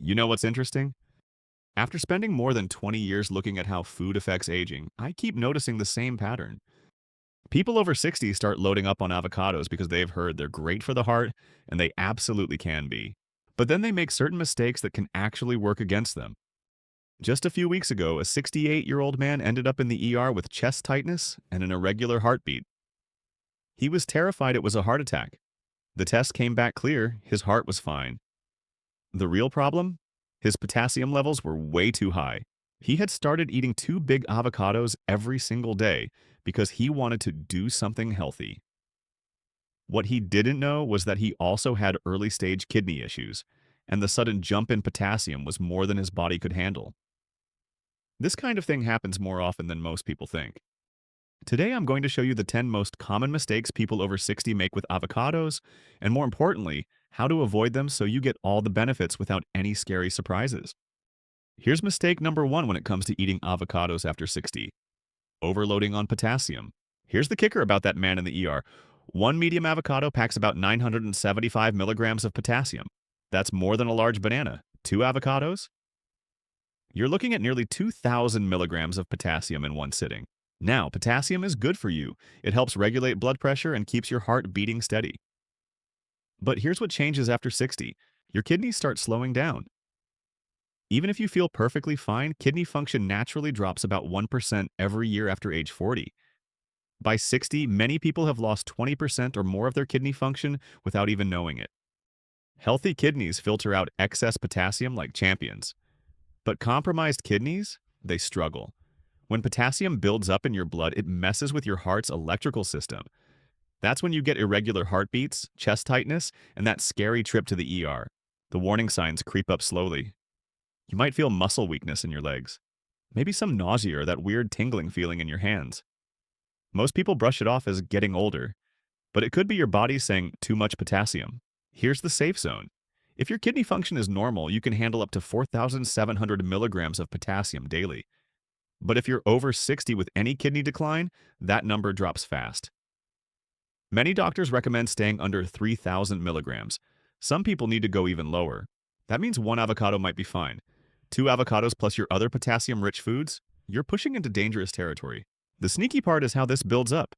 You know what's interesting? After spending more than 20 years looking at how food affects aging, I keep noticing the same pattern. People over 60 start loading up on avocados because they've heard they're great for the heart, and they absolutely can be. But then they make certain mistakes that can actually work against them. Just a few weeks ago, a 68-year-old man ended up in the ER with chest tightness and an irregular heartbeat. He was terrified it was a heart attack. The test came back clear, his heart was fine. The real problem? His potassium levels were way too high. He had started eating 2 big avocados every single day because he wanted to do something healthy. What he didn't know was that he also had early-stage kidney issues, and the sudden jump in potassium was more than his body could handle. This kind of thing happens more often than most people think. Today I'm going to show you the 10 most common mistakes people over 60 make with avocados, and more importantly, how to avoid them so you get all the benefits without any scary surprises. Here's mistake number 1 when it comes to eating avocados after 60. Overloading on potassium. Here's the kicker about that man in the ER. One medium avocado packs about 975 milligrams of potassium. That's more than a large banana. 2 avocados? You're looking at nearly 2,000 milligrams of potassium in one sitting. Now, potassium is good for you. It helps regulate blood pressure and keeps your heart beating steady. But here's what changes after 60. Your kidneys start slowing down. Even if you feel perfectly fine, kidney function naturally drops about 1% every year after age 40. By 60, many people have lost 20% or more of their kidney function without even knowing it. Healthy kidneys filter out excess potassium like champions. But compromised kidneys, they struggle. When potassium builds up in your blood, it messes with your heart's electrical system. That's when you get irregular heartbeats, chest tightness, and that scary trip to the ER. The warning signs creep up slowly. You might feel muscle weakness in your legs. Maybe some nausea or that weird tingling feeling in your hands. Most people brush it off as getting older, but it could be your body saying too much potassium. Here's the safe zone. If your kidney function is normal, you can handle up to 4,700 milligrams of potassium daily. But if you're over 60 with any kidney decline, that number drops fast. Many doctors recommend staying under 3,000 milligrams. Some people need to go even lower. That means 1 avocado might be fine. 2 avocados plus your other potassium-rich foods, you're pushing into dangerous territory. The sneaky part is how this builds up.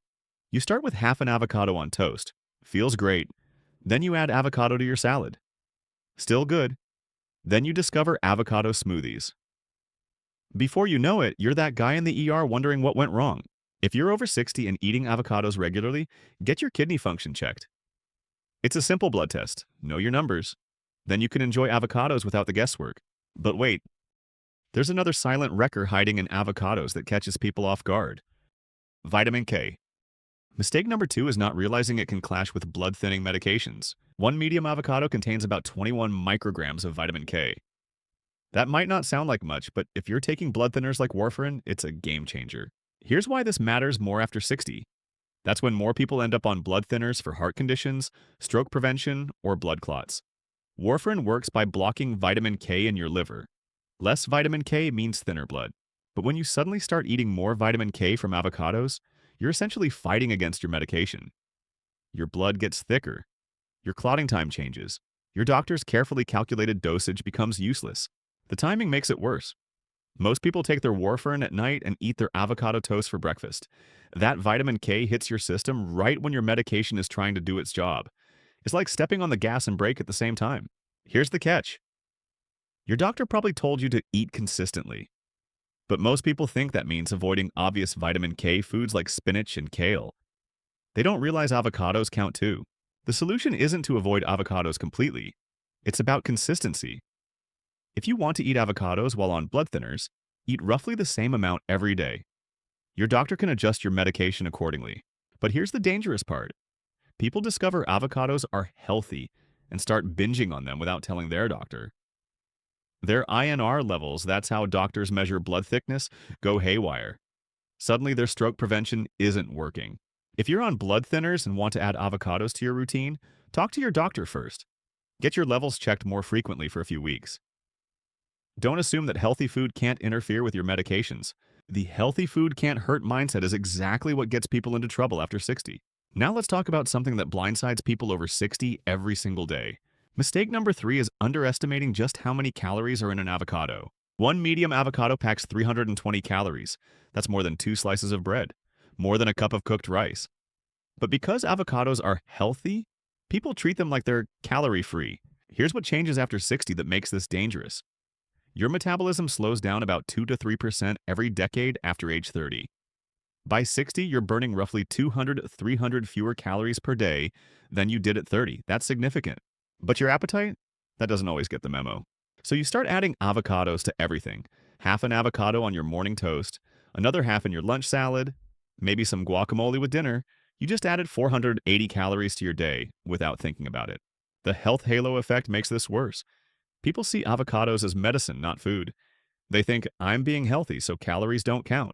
You start with half an avocado on toast. Feels great. Then you add avocado to your salad. Still good. Then you discover avocado smoothies. Before you know it, you're that guy in the ER wondering what went wrong. If you're over 60 and eating avocados regularly, get your kidney function checked. It's a simple blood test. Know your numbers. Then you can enjoy avocados without the guesswork. But wait, there's another silent wrecker hiding in avocados that catches people off guard. Vitamin K. Mistake number 2 is not realizing it can clash with blood-thinning medications. 1 medium avocado contains about 21 micrograms of vitamin K. That might not sound like much, but if you're taking blood thinners like warfarin, it's a game changer. Here's why this matters more after 60. That's when more people end up on blood thinners for heart conditions, stroke prevention, or blood clots. Warfarin works by blocking vitamin K in your liver. Less vitamin K means thinner blood. But when you suddenly start eating more vitamin K from avocados, you're essentially fighting against your medication. Your blood gets thicker. Your clotting time changes. Your doctor's carefully calculated dosage becomes useless. The timing makes it worse. Most people take their warfarin at night and eat their avocado toast for breakfast. That vitamin K hits your system right when your medication is trying to do its job. It's like stepping on the gas and brake at the same time. Here's the catch. Your doctor probably told you to eat consistently. But most people think that means avoiding obvious vitamin K foods like spinach and kale. They don't realize avocados count too. The solution isn't to avoid avocados completely. It's about consistency. If you want to eat avocados while on blood thinners, eat roughly the same amount every day. Your doctor can adjust your medication accordingly. But here's the dangerous part. People discover avocados are healthy and start binging on them without telling their doctor. Their INR levels, that's how doctors measure blood thickness, go haywire. Suddenly their stroke prevention isn't working. If you're on blood thinners and want to add avocados to your routine, talk to your doctor first. Get your levels checked more frequently for a few weeks. Don't assume that healthy food can't interfere with your medications. The healthy food can't hurt mindset is exactly what gets people into trouble after 60. Now let's talk about something that blindsides people over 60 every single day. Mistake number 3 is underestimating just how many calories are in an avocado. One medium avocado packs 320 calories. That's more than 2 slices of bread, more than a cup of cooked rice. But because avocados are healthy, people treat them like they're calorie-free. Here's what changes after 60 that makes this dangerous. Your metabolism slows down about 2 to 3% every decade after age 30. By 60, you're burning roughly 200 to 300 fewer calories per day than you did at 30. That's significant. But your appetite? That doesn't always get the memo. So you start adding avocados to everything. Half an avocado on your morning toast, another half in your lunch salad, maybe some guacamole with dinner. You just added 480 calories to your day without thinking about it. The health halo effect makes this worse. People see avocados as medicine, not food. They think, I'm being healthy, so calories don't count.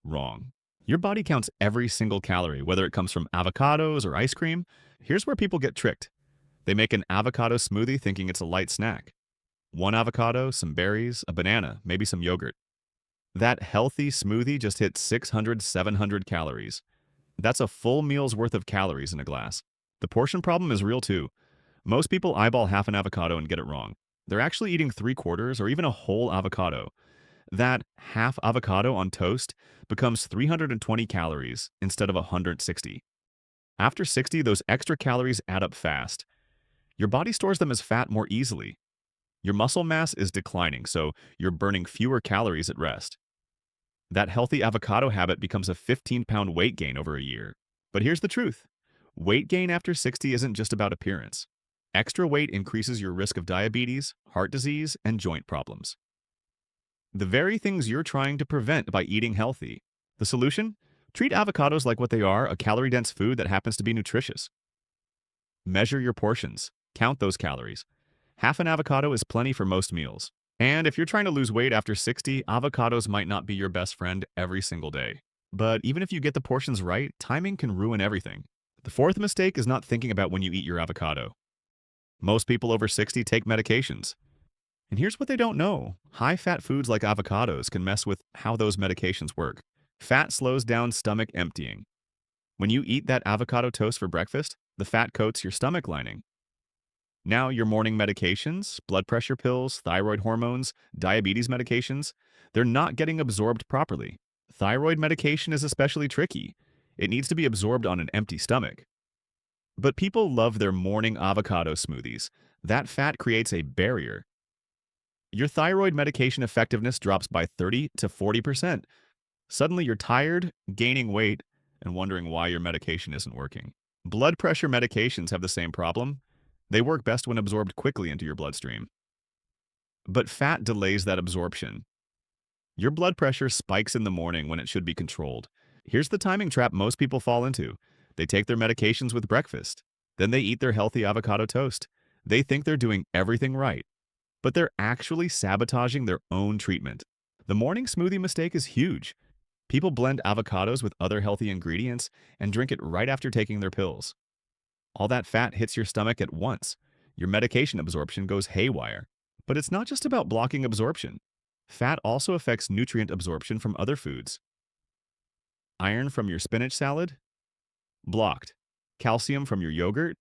Wrong. Your body counts every single calorie, whether it comes from avocados or ice cream. Here's where people get tricked. They make an avocado smoothie thinking it's a light snack. One avocado, some berries, a banana, maybe some yogurt. That healthy smoothie just hit 600 to 700 calories. That's a full meal's worth of calories in a glass. The portion problem is real too. Most people eyeball half an avocado and get it wrong. They're actually eating 3/4 or even a whole avocado. That half avocado on toast becomes 320 calories instead of 160. After 60, those extra calories add up fast. Your body stores them as fat more easily. Your muscle mass is declining, so you're burning fewer calories at rest. That healthy avocado habit becomes a 15-pound weight gain over a year. But here's the truth. Weight gain after 60 isn't just about appearance. Extra weight increases your risk of diabetes, heart disease, and joint problems. The very things you're trying to prevent by eating healthy. The solution? Treat avocados like what they are, a calorie-dense food that happens to be nutritious. Measure your portions. Count those calories. Half an avocado is plenty for most meals. And if you're trying to lose weight after 60, avocados might not be your best friend every single day. But even if you get the portions right, timing can ruin everything. The fourth mistake is not thinking about when you eat your avocado. Most people over 60 take medications. And here's what they don't know. High-fat foods like avocados can mess with how those medications work. Fat slows down stomach emptying. When you eat that avocado toast for breakfast, the fat coats your stomach lining. Now your morning medications, blood pressure pills, thyroid hormones, diabetes medications, they're not getting absorbed properly. Thyroid medication is especially tricky. It needs to be absorbed on an empty stomach. But people love their morning avocado smoothies. That fat creates a barrier. Your thyroid medication effectiveness drops by 30 to 40%. Suddenly you're tired, gaining weight, and wondering why your medication isn't working. Blood pressure medications have the same problem. They work best when absorbed quickly into your bloodstream. But fat delays that absorption. Your blood pressure spikes in the morning when it should be controlled. Here's the timing trap most people fall into. They take their medications with breakfast. Then they eat their healthy avocado toast. They think they're doing everything right, but they're actually sabotaging their own treatment. The morning smoothie mistake is huge. People blend avocados with other healthy ingredients and drink it right after taking their pills. All that fat hits your stomach at once. Your medication absorption goes haywire. But it's not just about blocking absorption. Fat also affects nutrient absorption from other foods. Iron from your spinach salad? Blocked. Calcium from your yogurt?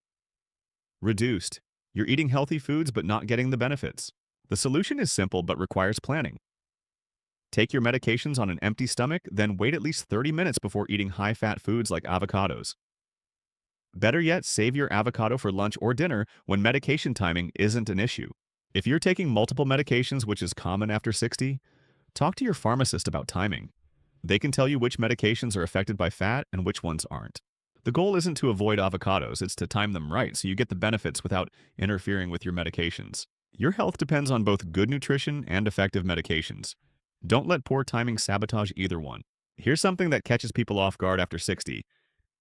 Reduced. You're eating healthy foods but not getting the benefits. The solution is simple but requires planning. Take your medications on an empty stomach, then wait at least 30 minutes before eating high-fat foods like avocados. Better yet, save your avocado for lunch or dinner when medication timing isn't an issue. If you're taking multiple medications, which is common after 60, talk to your pharmacist about timing. They can tell you which medications are affected by fat and which ones aren't. The goal isn't to avoid avocados, it's to time them right so you get the benefits without interfering with your medications. Your health depends on both good nutrition and effective medications. Don't let poor timing sabotage either one. Here's something that catches people off guard after 60.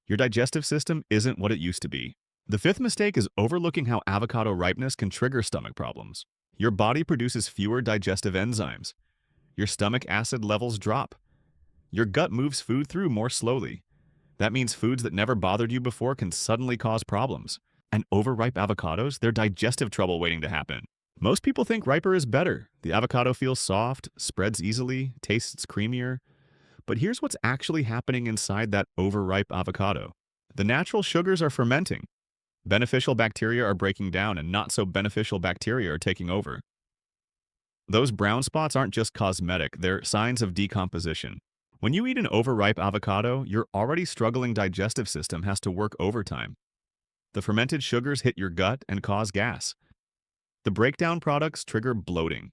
Your digestive system isn't what it used to be. The fifth mistake is overlooking how avocado ripeness can trigger stomach problems. Your body produces fewer digestive enzymes. Your stomach acid levels drop. Your gut moves food through more slowly. That means foods that never bothered you before can suddenly cause problems. And overripe avocados, they're digestive trouble waiting to happen. Most people think riper is better. The avocado feels soft, spreads easily, tastes creamier. But here's what's actually happening inside that overripe avocado. The natural sugars are fermenting. Beneficial bacteria are breaking down and not so beneficial bacteria are taking over. Those brown spots aren't just cosmetic, they're signs of decomposition. When you eat an overripe avocado, your already struggling digestive system has to work overtime. The fermented sugars hit your gut and cause gas. The breakdown products trigger bloating.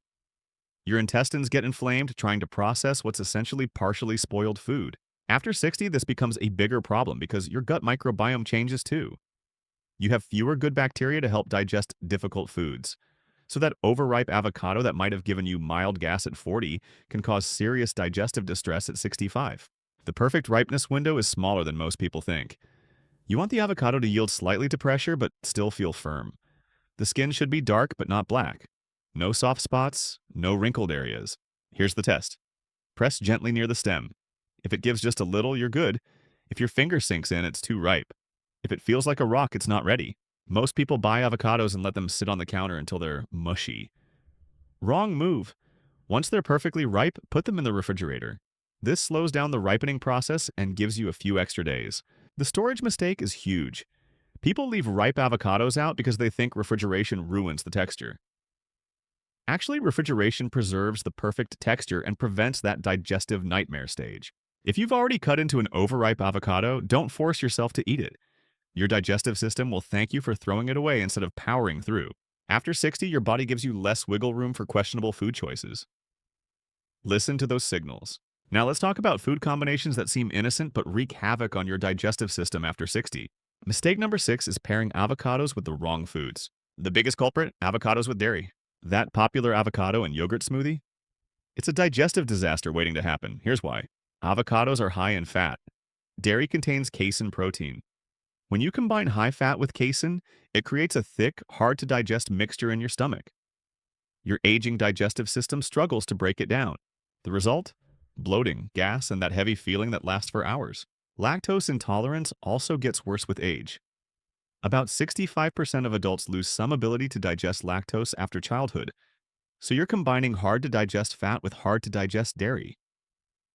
Your intestines get inflamed trying to process what's essentially partially spoiled food. After 60, this becomes a bigger problem because your gut microbiome changes too. You have fewer good bacteria to help digest difficult foods. So that overripe avocado that might have given you mild gas at 40 can cause serious digestive distress at 65. The perfect ripeness window is smaller than most people think. You want the avocado to yield slightly to pressure but still feel firm. The skin should be dark but not black. No soft spots, no wrinkled areas. Here's the test. Press gently near the stem. If it gives just a little, you're good. If your finger sinks in, it's too ripe. If it feels like a rock, it's not ready. Most people buy avocados and let them sit on the counter until they're mushy. Wrong move. Once they're perfectly ripe, put them in the refrigerator. This slows down the ripening process and gives you a few extra days. The storage mistake is huge. People leave ripe avocados out because they think refrigeration ruins the texture. Actually, refrigeration preserves the perfect texture and prevents that digestive nightmare stage. If you've already cut into an overripe avocado, don't force yourself to eat it. Your digestive system will thank you for throwing it away instead of powering through. After 60, your body gives you less wiggle room for questionable food choices. Listen to those signals. Now let's talk about food combinations that seem innocent but wreak havoc on your digestive system after 60. Mistake number 6 is pairing avocados with the wrong foods. The biggest culprit, avocados with dairy. That popular avocado and yogurt smoothie? It's a digestive disaster waiting to happen. Here's why. Avocados are high in fat. Dairy contains casein protein. When you combine high fat with casein, it creates a thick, hard-to-digest mixture in your stomach. Your aging digestive system struggles to break it down. The result? Bloating, gas, and that heavy feeling that lasts for hours. Lactose intolerance also gets worse with age. About 65% of adults lose some ability to digest lactose after childhood, so you're combining hard-to-digest fat with hard-to-digest dairy.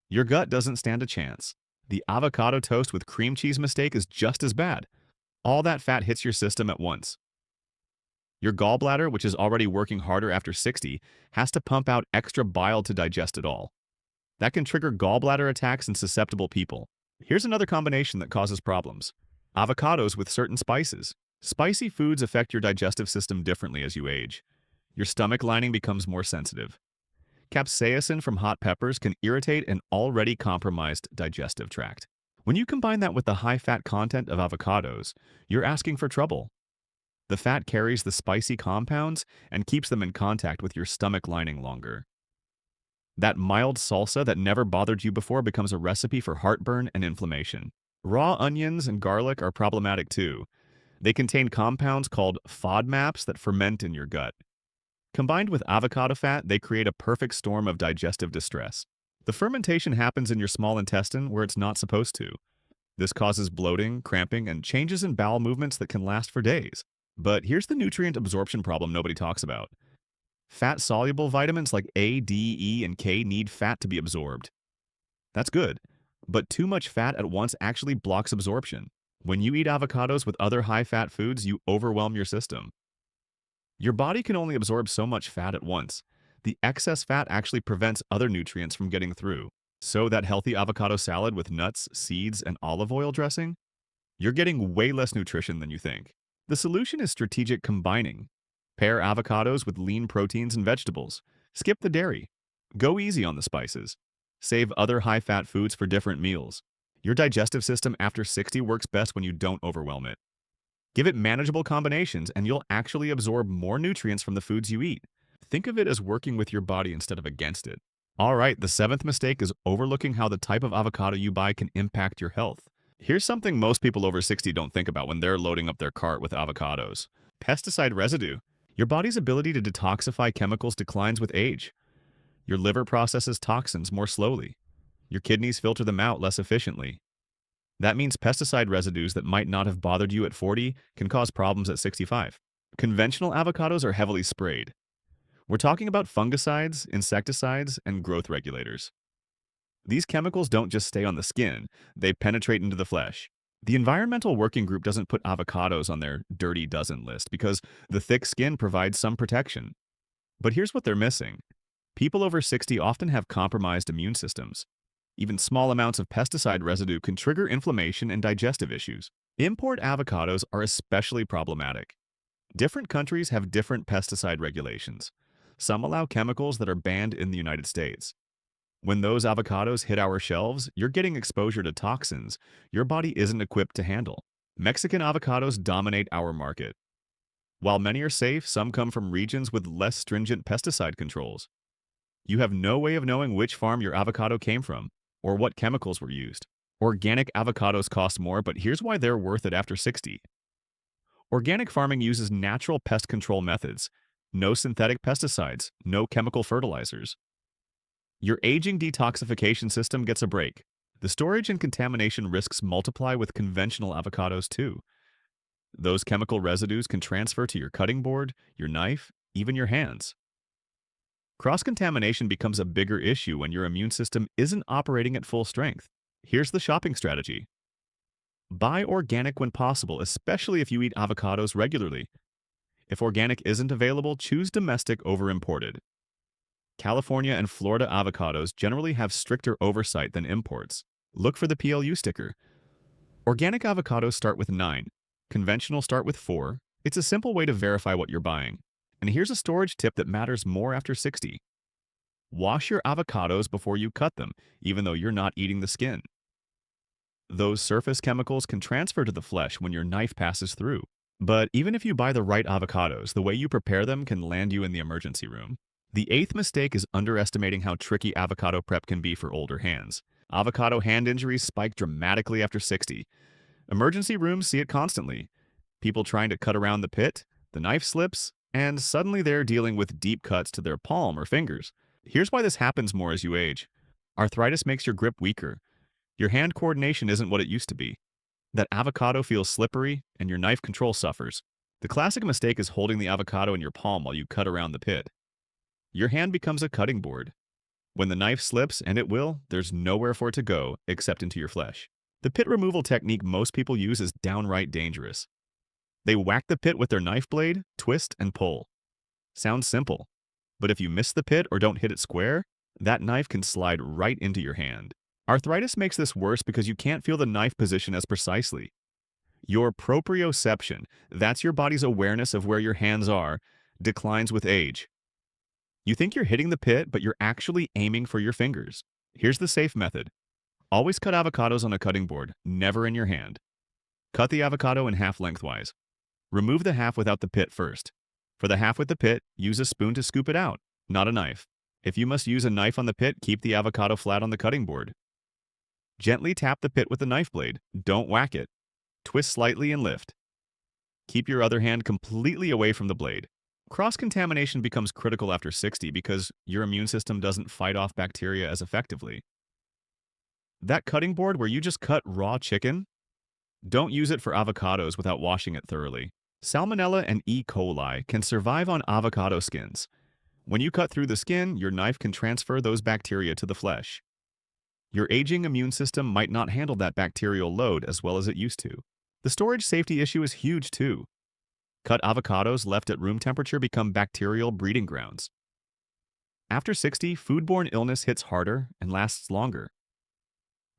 Your gut doesn't stand a chance. The avocado toast with cream cheese mistake is just as bad. All that fat hits your system at once. Your gallbladder, which is already working harder after 60, has to pump out extra bile to digest it all. That can trigger gallbladder attacks in susceptible people. Here's another combination that causes problems. Avocados with certain spices. Spicy foods affect your digestive system differently as you age. Your stomach lining becomes more sensitive. Capsaicin from hot peppers can irritate an already compromised digestive tract. When you combine that with the high-fat content of avocados, you're asking for trouble. The fat carries the spicy compounds and keeps them in contact with your stomach lining longer. That mild salsa that never bothered you before becomes a recipe for heartburn and inflammation. Raw onions and garlic are problematic too. They contain compounds called FODMAPs that ferment in your gut. Combined with avocado fat, they create a perfect storm of digestive distress. The fermentation happens in your small intestine where it's not supposed to. This causes bloating, cramping, and changes in bowel movements that can last for days. But here's the nutrient absorption problem nobody talks about. Fat-soluble vitamins like A, D, E, and K need fat to be absorbed. That's good, but too much fat at once actually blocks absorption. When you eat avocados with other high-fat foods, you overwhelm your system. Your body can only absorb so much fat at once. The excess fat actually prevents other nutrients from getting through. So that healthy avocado salad with nuts, seeds, and olive oil dressing? You're getting way less nutrition than you think. The solution is strategic combining. Pair avocados with lean proteins and vegetables. Skip the dairy. Go easy on the spices. Save other high-fat foods for different meals. Your digestive system after 60 works best when you don't overwhelm it. Give it manageable combinations and you'll actually absorb more nutrients from the foods you eat. Think of it as working with your body instead of against it. All right, the 7th mistake is overlooking how the type of avocado you buy can impact your health. Here's something most people over 60 don't think about when they're loading up their cart with avocados. Pesticide residue. Your body's ability to detoxify chemicals declines with age. Your liver processes toxins more slowly. Your kidneys filter them out less efficiently. That means pesticide residues that might not have bothered you at 40 can cause problems at 65. Conventional avocados are heavily sprayed. We're talking about fungicides, insecticides, and growth regulators. These chemicals don't just stay on the skin, they penetrate into the flesh. The Environmental Working Group doesn't put avocados on their dirty dozen list because the thick skin provides some protection. But here's what they're missing. People over 60 often have compromised immune systems. Even small amounts of pesticide residue can trigger inflammation and digestive issues. Import avocados are especially problematic. Different countries have different pesticide regulations. Some allow chemicals that are banned in the United States. When those avocados hit our shelves, you're getting exposure to toxins your body isn't equipped to handle. Mexican avocados dominate our market. While many are safe, some come from regions with less stringent pesticide controls. You have no way of knowing which farm your avocado came from or what chemicals were used. Organic avocados cost more, but here's why they're worth it after 60. Organic farming uses natural pest control methods. No synthetic pesticides, no chemical fertilizers. Your aging detoxification system gets a break. The storage and contamination risks multiply with conventional avocados too. Those chemical residues can transfer to your cutting board, your knife, even your hands. Cross-contamination becomes a bigger issue when your immune system isn't operating at full strength. Here's the shopping strategy. Buy organic when possible, especially if you eat avocados regularly. If organic isn't available, choose domestic over imported. California and Florida avocados generally have stricter oversight than imports. Look for the PLU sticker. Organic avocados start with 9. Conventional start with 4. It's a simple way to verify what you're buying. And here's a storage tip that matters more after 60. Wash your avocados before you cut them, even though you're not eating the skin. Those surface chemicals can transfer to the flesh when your knife passes through. But even if you buy the right avocados, the way you prepare them can land you in the emergency room. The eighth mistake is underestimating how tricky avocado prep can be for older hands. Avocado hand injuries spike dramatically after 60. Emergency rooms see it constantly. People trying to cut around the pit, the knife slips, and suddenly they're dealing with deep cuts to their palm or fingers. Here's why this happens more as you age. Arthritis makes your grip weaker. Your hand coordination isn't what it used to be. That avocado feels slippery, and your knife control suffers. The classic mistake is holding the avocado in your palm while you cut around the pit. Your hand becomes a cutting board. When the knife slips, and it will, there's nowhere for it to go except into your flesh. The pit removal technique most people use is downright dangerous. They whack the pit with their knife blade, twist, and pull. Sounds simple, but if you miss the pit or don't hit it square, that knife can slide right into your hand. Arthritis makes this worse because you can't feel the knife position as precisely. Your proprioception, that's your body's awareness of where your hands are, declines with age. You think you're hitting the pit, but you're actually aiming for your fingers. Here's the safe method. Always cut avocados on a cutting board, never in your hand. Cut the avocado in half lengthwise. Remove the half without the pit first. For the half with the pit, use a spoon to scoop it out, not a knife. If you must use a knife on the pit, keep the avocado flat on the cutting board. Gently tap the pit with the knife blade. Don't whack it. Twist slightly and lift. Keep your other hand completely away from the blade. Cross-contamination becomes critical after 60 because your immune system doesn't fight off bacteria as effectively. That cutting board where you just cut raw chicken? Don't use it for avocados without washing it thoroughly. Salmonella and E. coli can survive on avocado skins. When you cut through the skin, your knife can transfer those bacteria to the flesh. Your aging immune system might not handle that bacterial load as well as it used to. The storage safety issue is huge too. Cut avocados left at room temperature become bacterial breeding grounds. After 60, foodborne illness hits harder and lasts longer.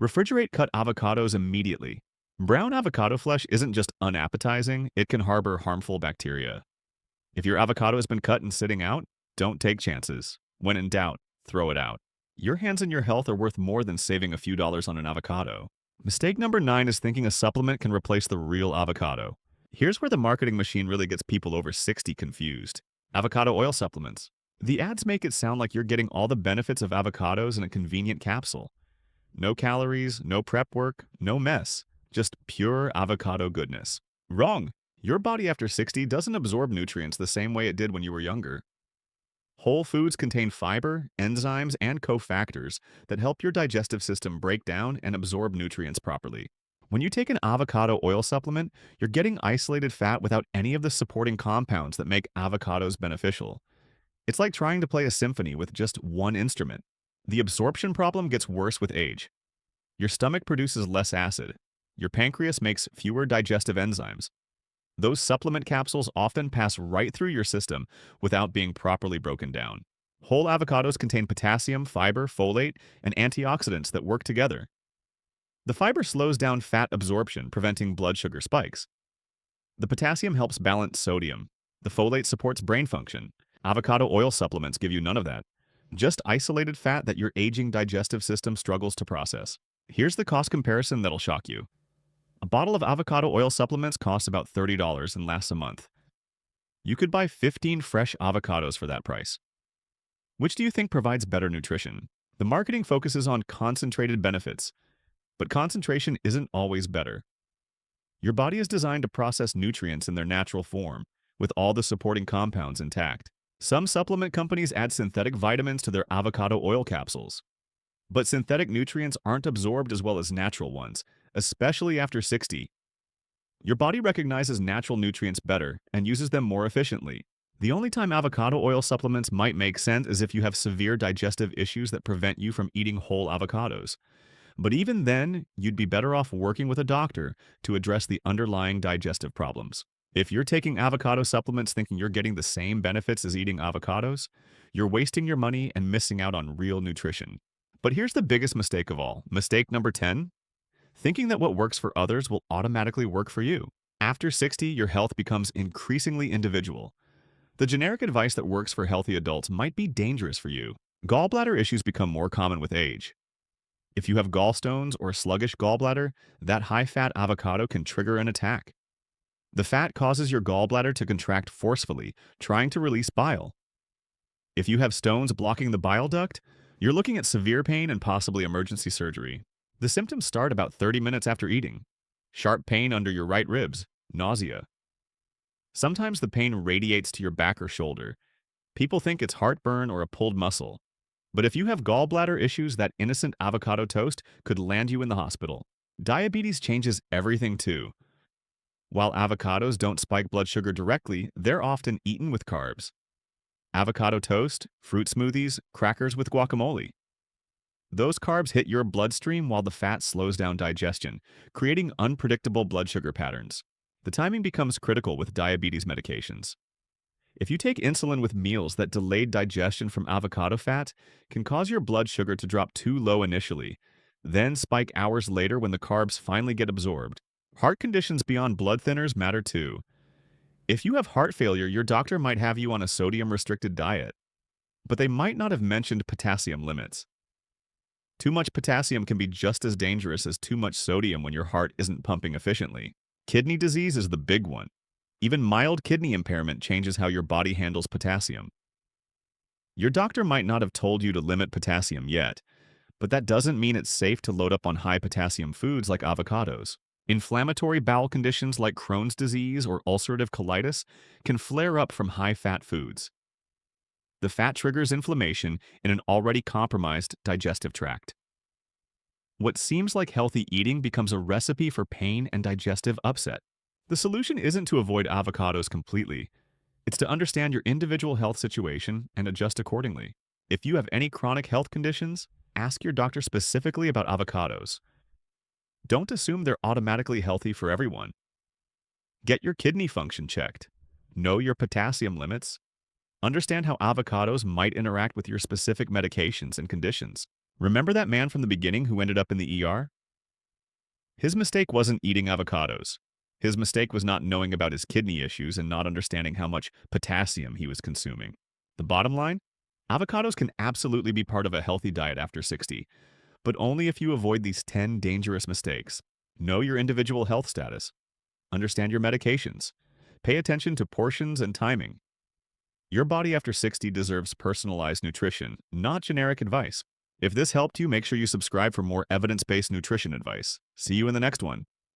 Refrigerate cut avocados immediately. Brown avocado flesh isn't just unappetizing, it can harbor harmful bacteria. If your avocado has been cut and sitting out, don't take chances. When in doubt, throw it out. Your hands and your health are worth more than saving a few dollars on an avocado. Mistake number 9 is thinking a supplement can replace the real avocado. Here's where the marketing machine really gets people over 60 confused. Avocado oil supplements. The ads make it sound like you're getting all the benefits of avocados in a convenient capsule. No calories, no prep work, no mess. Just pure avocado goodness. Wrong! Your body after 60 doesn't absorb nutrients the same way it did when you were younger. Whole foods contain fiber, enzymes, and cofactors that help your digestive system break down and absorb nutrients properly. When you take an avocado oil supplement, you're getting isolated fat without any of the supporting compounds that make avocados beneficial. It's like trying to play a symphony with just one instrument. The absorption problem gets worse with age. Your stomach produces less acid. Your pancreas makes fewer digestive enzymes. Those supplement capsules often pass right through your system without being properly broken down. Whole avocados contain potassium, fiber, folate, and antioxidants that work together. The fiber slows down fat absorption, preventing blood sugar spikes. The potassium helps balance sodium. The folate supports brain function. Avocado oil supplements give you none of that. Just isolated fat that your aging digestive system struggles to process. Here's the cost comparison that'll shock you. A bottle of avocado oil supplements costs about $30 and lasts a month. You could buy 15 fresh avocados for that price. Which do you think provides better nutrition? The marketing focuses on concentrated benefits, but concentration isn't always better. Your body is designed to process nutrients in their natural form, with all the supporting compounds intact. Some supplement companies add synthetic vitamins to their avocado oil capsules. But synthetic nutrients aren't absorbed as well as natural ones, especially after 60. Your body recognizes natural nutrients better and uses them more efficiently. The only time avocado oil supplements might make sense is if you have severe digestive issues that prevent you from eating whole avocados. But even then, you'd be better off working with a doctor to address the underlying digestive problems. If you're taking avocado supplements thinking you're getting the same benefits as eating avocados, you're wasting your money and missing out on real nutrition. But here's the biggest mistake of all. Mistake number 10. Thinking that what works for others will automatically work for you. After 60, your health becomes increasingly individual. The generic advice that works for healthy adults might be dangerous for you. Gallbladder issues become more common with age. If you have gallstones or a sluggish gallbladder, that high-fat avocado can trigger an attack. The fat causes your gallbladder to contract forcefully, trying to release bile. If you have stones blocking the bile duct, you're looking at severe pain and possibly emergency surgery. The symptoms start about 30 minutes after eating. Sharp pain under your right ribs, nausea. Sometimes the pain radiates to your back or shoulder. People think it's heartburn or a pulled muscle. But if you have gallbladder issues, that innocent avocado toast could land you in the hospital. Diabetes changes everything too. While avocados don't spike blood sugar directly, they're often eaten with carbs. Avocado toast, fruit smoothies, crackers with guacamole. Those carbs hit your bloodstream while the fat slows down digestion, creating unpredictable blood sugar patterns. The timing becomes critical with diabetes medications. If you take insulin with meals that delayed digestion from avocado fat, can cause your blood sugar to drop too low initially, then spike hours later when the carbs finally get absorbed. Heart conditions beyond blood thinners matter too. If you have heart failure, your doctor might have you on a sodium-restricted diet, but they might not have mentioned potassium limits. Too much potassium can be just as dangerous as too much sodium when your heart isn't pumping efficiently. Kidney disease is the big one. Even mild kidney impairment changes how your body handles potassium. Your doctor might not have told you to limit potassium yet, but that doesn't mean it's safe to load up on high potassium foods like avocados. Inflammatory bowel conditions like Crohn's disease or ulcerative colitis can flare up from high-fat foods. The fat triggers inflammation in an already compromised digestive tract. What seems like healthy eating becomes a recipe for pain and digestive upset. The solution isn't to avoid avocados completely. It's to understand your individual health situation and adjust accordingly. If you have any chronic health conditions, ask your doctor specifically about avocados. Don't assume they're automatically healthy for everyone. Get your kidney function checked. Know your potassium limits. Understand how avocados might interact with your specific medications and conditions. Remember that man from the beginning who ended up in the ER? His mistake wasn't eating avocados. His mistake was not knowing about his kidney issues and not understanding how much potassium he was consuming. The bottom line? Avocados can absolutely be part of a healthy diet after 60. But only if you avoid these 10 dangerous mistakes. Know your individual health status. Understand your medications. Pay attention to portions and timing. Your body after 60 deserves personalized nutrition, not generic advice. If this helped you, make sure you subscribe for more evidence-based nutrition advice. See you in the next one.